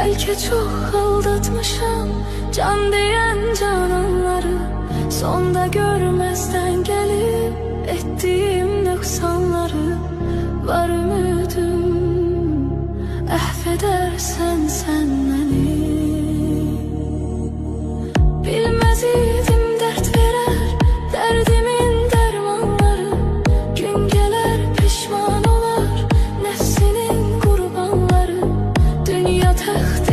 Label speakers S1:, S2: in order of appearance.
S1: Belki çok aldatmışam can diyen cananları. Sonda görmezden gelip ettiğim nöksanları. Var ümidim affedersen sen beni. Bilmez idim dert verer derdimin dermanları. Gün gelir pişman olar nefsinin kurbanları. Dünya taht